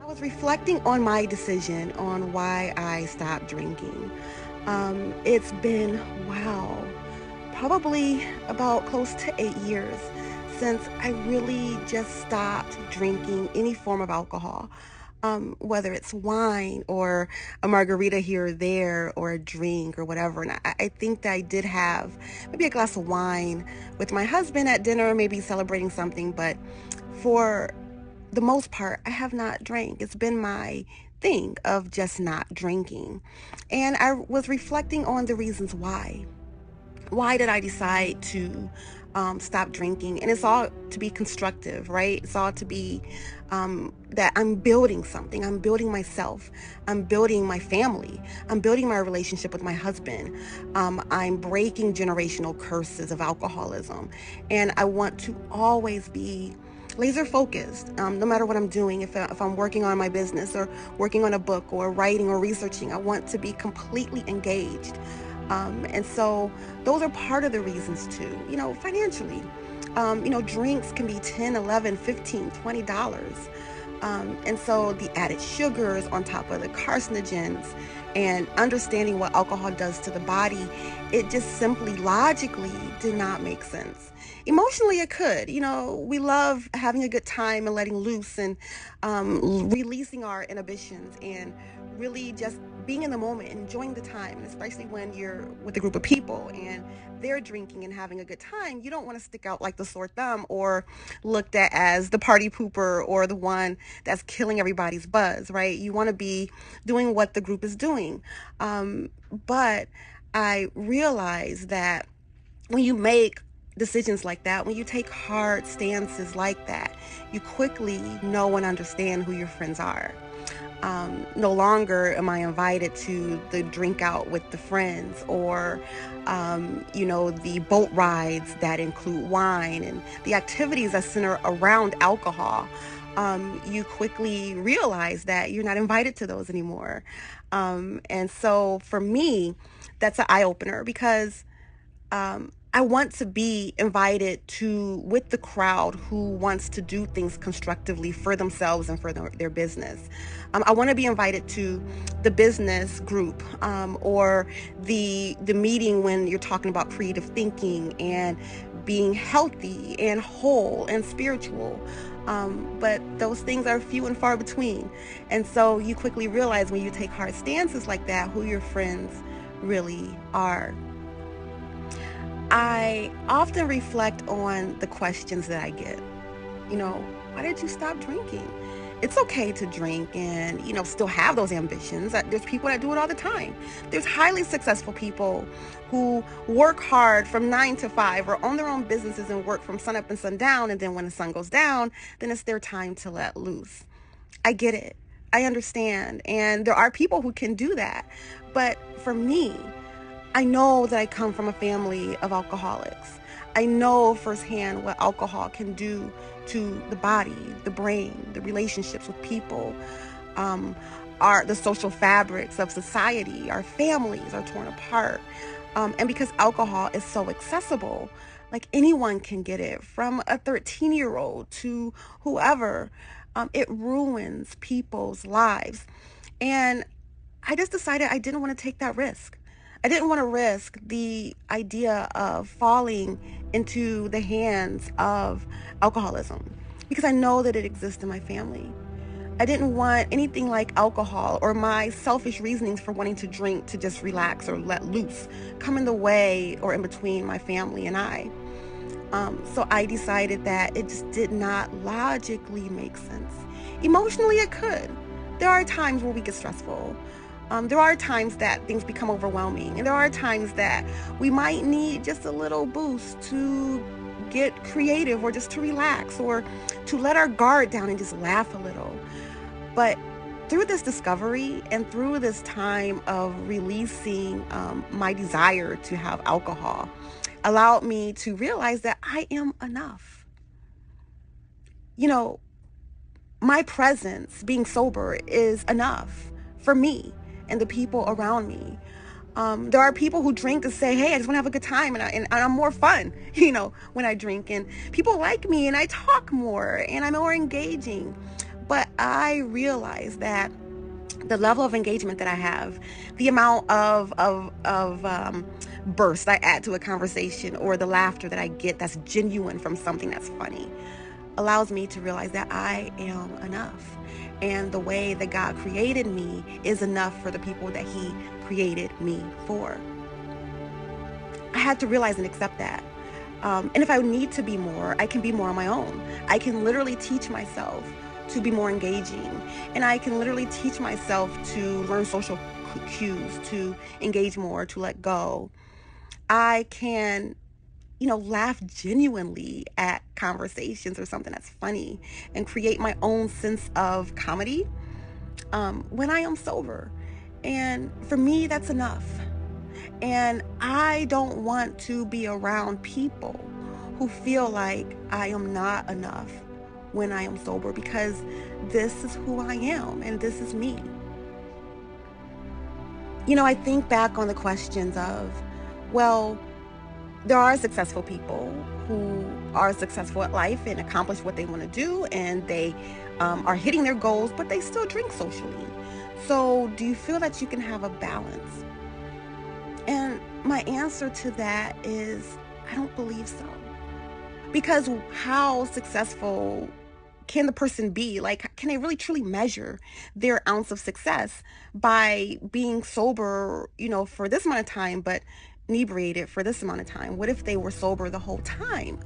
Was reflecting on my decision on why I stopped drinking. It's been, wow, probably about close to 8 years since I really just stopped drinking any form of alcohol. Whether it's wine or a margarita here or there or a drink or whatever. And I think that I did have maybe a glass of wine with my husband at dinner, maybe celebrating something, but for the most part, I have not drank. It's been my thing of just not drinking. And I was reflecting on the reasons why. Why did I decide to stop drinking? And it's all to be constructive, right? It's all to be that I'm building something. I'm building myself. I'm building my family. I'm building my relationship with my husband. I'm breaking generational curses of alcoholism. And I want to always be laser focused, no matter what I'm doing. If I'm working on my business or working on a book or writing or researching, I want to be completely engaged. And so those are part of the reasons too, financially. Drinks can be 10, 11, 15, $20. And so the added sugars on top of the carcinogens and understanding what alcohol does to the body, it just simply logically did not make sense. Emotionally, it could. We love having a good time and letting loose and releasing our inhibitions and really just being in the moment, enjoying the time, and especially when you're with a group of people and they're drinking and having a good time, you don't want to stick out like the sore thumb or looked at as the party pooper or the one that's killing everybody's buzz, right? You want to be doing what the group is doing. But I realize that when you make decisions like that, when you take hard stances like that, you quickly know and understand who your friends are. No longer am I invited to the drink out with the friends or, the boat rides that include wine and the activities that center around alcohol. You quickly realize that you're not invited to those anymore. And so for me, that's an eye opener because I want to be invited to with the crowd who wants to do things constructively for themselves and for their business. I want to be invited to the business group or the meeting when you're talking about creative thinking and being healthy and whole and spiritual. But those things are few and far between. And so you quickly realize when you take hard stances like that, who your friends really are. I often reflect on the questions that I get. Why did you stop drinking? It's okay to drink and, still have those ambitions. There's people that do it all the time. There's highly successful people who work hard from 9 to 5 or own their own businesses and work from sun up and sun down. And then when the sun goes down, then it's their time to let loose. I get it. I understand. And there are people who can do that. But for me, I know that I come from a family of alcoholics. I know firsthand what alcohol can do to the body, the brain, the relationships with people, the social fabrics of society. Our families are torn apart. And because alcohol is so accessible, like anyone can get it, from a 13-year-old to whoever, it ruins people's lives. And I just decided I didn't want to take that risk. I didn't want to risk the idea of falling into the hands of alcoholism because I know that it exists in my family. I didn't want anything like alcohol or my selfish reasonings for wanting to drink to just relax or let loose come in the way or in between my family and I. So I decided that it just did not logically make sense. Emotionally, it could. There are times where we get stressful. There are times that things become overwhelming, and there are times that we might need just a little boost to get creative or just to relax or to let our guard down and just laugh a little. But through this discovery and through this time of releasing my desire to have alcohol, allowed me to realize that I am enough. My presence, being sober, is enough for me and the people around me. There are people who drink to say, hey, I just want to have a good time and I'm more fun, when I drink, and people like me and I talk more and I'm more engaging. But I realized that the level of engagement that I have, the amount of burst I add to a conversation, or the laughter that I get that's genuine from something that's funny, allows me to realize that I am enough. And the way that God created me is enough for the people that He created me for. I had to realize and accept that. And if I need to be more, I can be more on my own. I can literally teach myself to be more engaging. And I can literally teach myself to learn social cues, to engage more, to let go. I can, laugh genuinely at conversations or something that's funny and create my own sense of comedy when I am sober. And for me, that's enough. And I don't want to be around people who feel like I am not enough when I am sober, because this is who I am and this is me. I think back on the questions of, well, there are successful people who are successful at life and accomplish what they want to do, and they are hitting their goals, but they still drink socially. So do you feel that you can have a balance? And my answer to that is, I don't believe so. Because how successful can the person be? Like, can they really truly measure their ounce of success by being sober, for this amount of time, but inebriated for this amount of time? What if they were sober the whole time?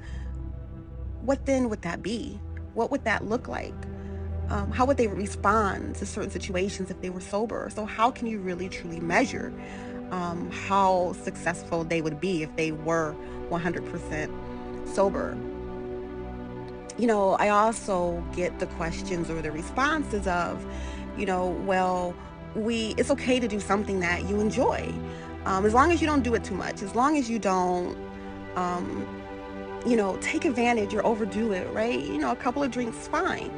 What then would that be? What would that look like? How would they respond to certain situations if they were sober? So how can you really truly measure how successful they would be if they were 100% sober? I also get the questions or the responses of, well, it's okay to do something that you enjoy, as long as you don't do it too much, as long as you don't, take advantage or overdo it, right? A couple of drinks, fine.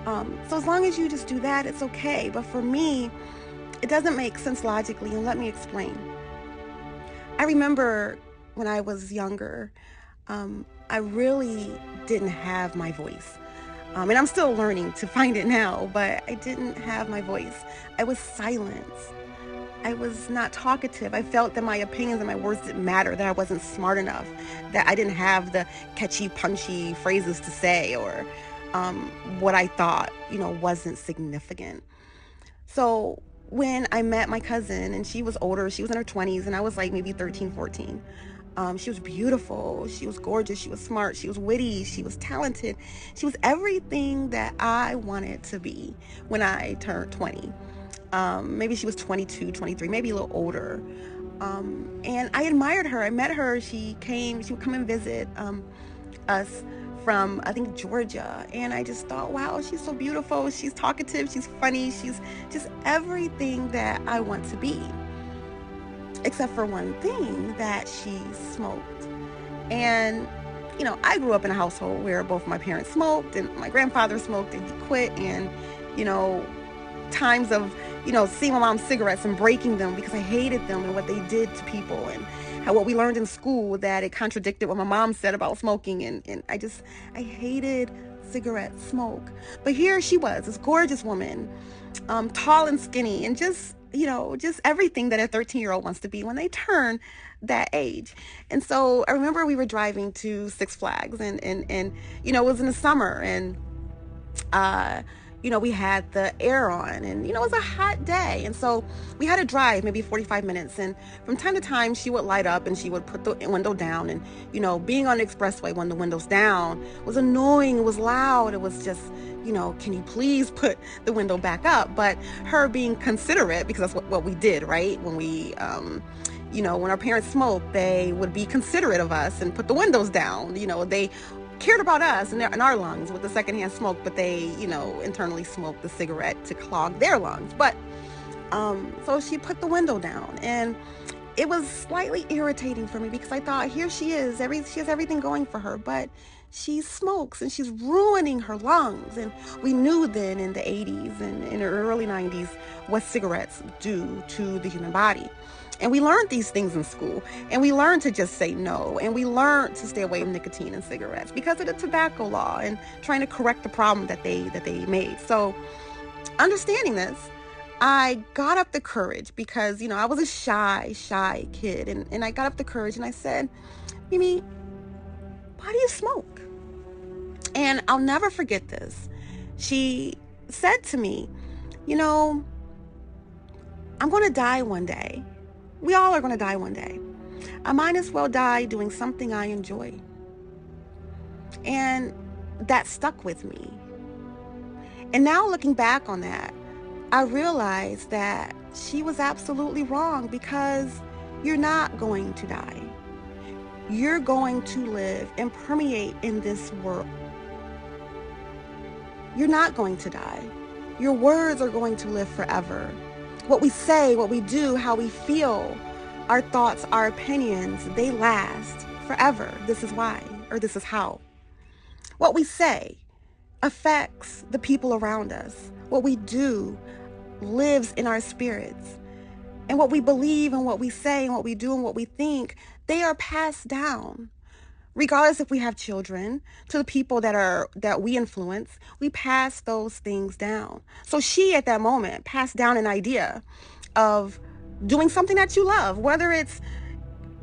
So as long as you just do that, it's okay. But for me, it doesn't make sense logically, and let me explain. I remember when I was younger, I really didn't have my voice. And I'm still learning to find it now, but I didn't have my voice. I was silent. I was not talkative. I felt that my opinions and my words didn't matter, that I wasn't smart enough, that I didn't have the catchy, punchy phrases to say, or what I thought, wasn't significant. So when I met my cousin, and she was older, she was in her 20s, and I was like maybe 13, 14. She was beautiful, she was gorgeous, she was smart, she was witty, she was talented. She was everything that I wanted to be when I turned 20. Maybe she was 22, 23, maybe a little older. And I admired her. I met her. She would come and visit us from, I think, Georgia. And I just thought, wow, she's so beautiful. She's talkative. She's funny. She's just everything that I want to be. Except for one thing, that she smoked. And, I grew up in a household where both my parents smoked, and my grandfather smoked, and he quit. And, times of, seeing my mom's cigarettes and breaking them because I hated them and what they did to people, and how what we learned in school, that it contradicted what my mom said about smoking. And I hated cigarette smoke. But here she was, this gorgeous woman, tall and skinny, and just everything that a 13-year-old wants to be when they turn that age. And so I remember we were driving to Six Flags, and it was in the summer, and we had the air on, and it was a hot day, and so we had to drive maybe 45 minutes, and from time to time she would light up and she would put the window down. And being on the expressway when the window's down was annoying, it was loud, it was just, can you please put the window back up? But her being considerate, because that's what we did, right? When we when our parents smoked, they would be considerate of us and put the windows down. They cared about us and our lungs with the secondhand smoke, but they, internally smoked the cigarette to clog their lungs. But so she put the window down, and it was slightly irritating for me, because I thought, here she is, she has everything going for her, but she smokes and she's ruining her lungs. And we knew then, in the 80s and in the early 90s, what cigarettes do to the human body. And we learned these things in school, and we learned to just say no, and we learned to stay away from nicotine and cigarettes because of the tobacco law and trying to correct the problem that they made. So understanding this, I got up the courage because, I was a shy kid, and I got up the courage and I said, Mimi, why do you smoke? And I'll never forget this. She said to me, I'm going to die one day. We all are going to die one day. I might as well die doing something I enjoy. And that stuck with me. And now looking back on that, I realized that she was absolutely wrong, because you're not going to die. You're going to live and permeate in this world. You're not going to die. Your words are going to live forever. What we say, what we do, how we feel, our thoughts, our opinions, they last forever. This is why, or this is how. What we say affects the people around us. What we do lives in our spirits. And what we believe and what we say and what we do and what we think, they are passed down. Regardless if we have children, to the people that we influence, we pass those things down. So she, at that moment, passed down an idea of doing something that you love, whether it's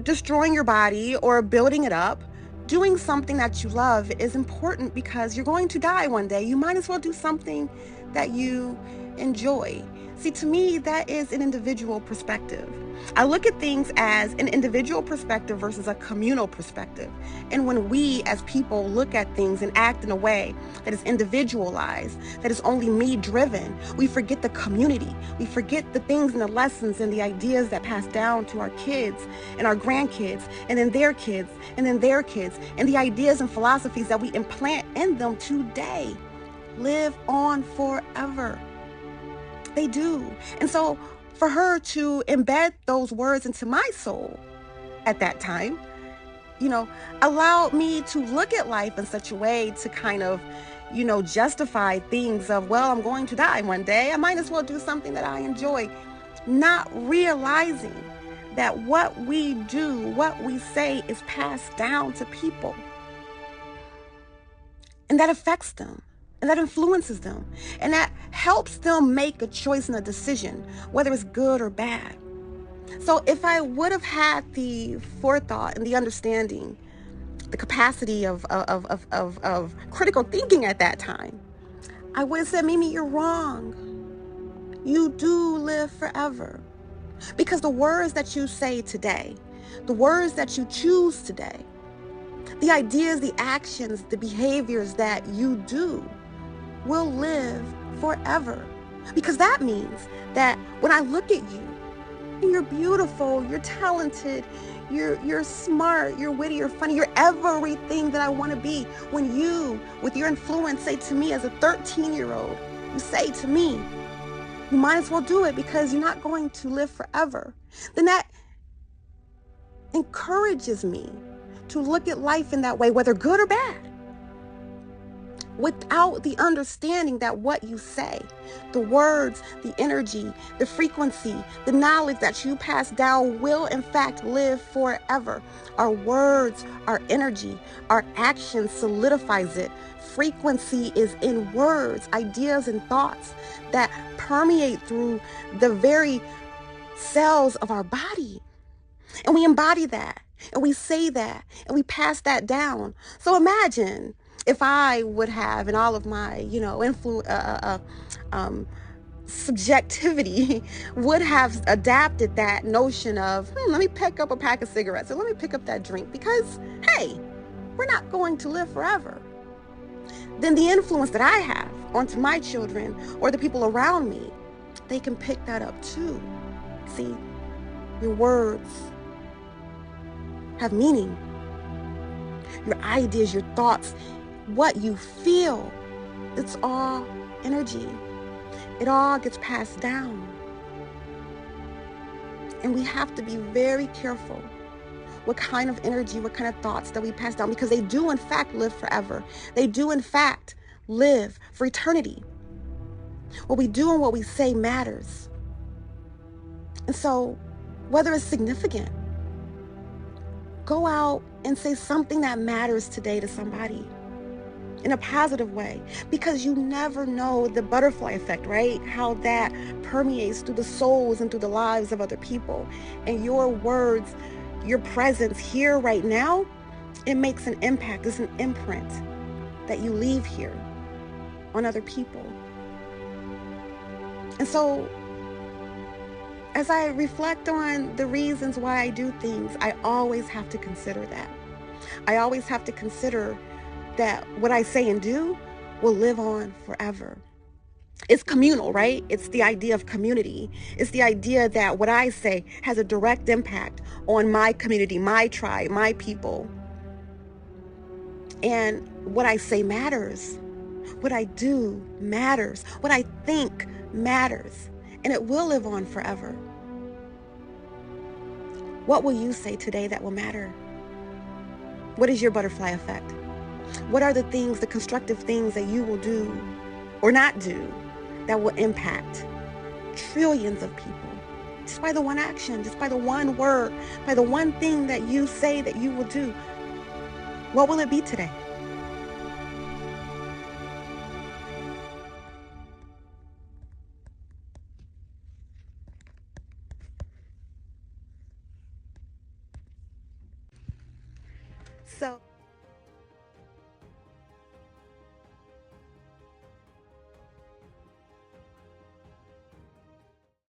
destroying your body or building it up. Doing something that you love is important because you're going to die one day. You might as well do something that you enjoy. See, to me, that is an individual perspective. I look at things as an individual perspective versus a communal perspective. And when we as people look at things and act in a way that is individualized, that is only me driven, we forget the community. We forget the things and the lessons and the ideas that pass down to our kids and our grandkids, and then their kids, and then their kids, and the ideas and philosophies that we implant in them today live on forever. They do. And so for her to embed those words into my soul at that time, allowed me to look at life in such a way to kind of, justify things of, well, I'm going to die one day. I might as well do something that I enjoy. Not realizing that what we do, what we say is passed down to people. And that affects them. And that influences them. And that helps them make a choice and a decision, whether it's good or bad. So if I would have had the forethought and the understanding, the capacity of critical thinking at that time, I would have said, Mimi, you're wrong. You do live forever. Because the words that you say today, the words that you choose today, the ideas, the actions, the behaviors that you do will live forever. Because that means that when I look at you, and you're beautiful, you're talented, you're smart, you're witty, you're funny, you're everything that I want to be. When you, with your influence, say to me as a 13-year-old, you say to me, you might as well do it because you're not going to live forever. Then that encourages me to look at life in that way, whether good or bad. Without the understanding that what you say, the words, the energy, the frequency, the knowledge that you pass down will in fact live forever. Our words, our energy, our action solidifies it. Frequency is in words, ideas, and thoughts that permeate through the very cells of our body. And we embody that, and we say that, and we pass that down. So imagine if I would have, in all of my, subjectivity, would have adapted that notion of, let me pick up a pack of cigarettes, or let me pick up that drink, because, hey, we're not going to live forever. Then the influence that I have onto my children or the people around me, they can pick that up too. See, your words have meaning. Your ideas, your thoughts, what you feel, it's all energy. It all gets passed down. And we have to be very careful what kind of energy, what kind of thoughts that we pass down, because they do in fact live forever. They do in fact live for eternity. What we do and what we say matters. And so whether it's significant. Go out and say something that matters today to somebody in a positive way, because you never know the butterfly effect, right? How that permeates through the souls and through the lives of other people. And your words, your presence here right now, it makes an impact. It's an imprint that you leave here on other people. And so, as I reflect on the reasons why I do things, I always have to consider that. I always have to consider that what I say and do will live on forever. It's communal, right? It's the idea of community. It's the idea that what I say has a direct impact on my community, my tribe, my people. And what I say matters. What I do matters. What I think matters. And it will live on forever. What will you say today that will matter? What is your butterfly effect? What are the things, the constructive things that you will do or not do that will impact trillions of people? Just by the one action, just by the one word, by the one thing that you say that you will do. What will it be today? So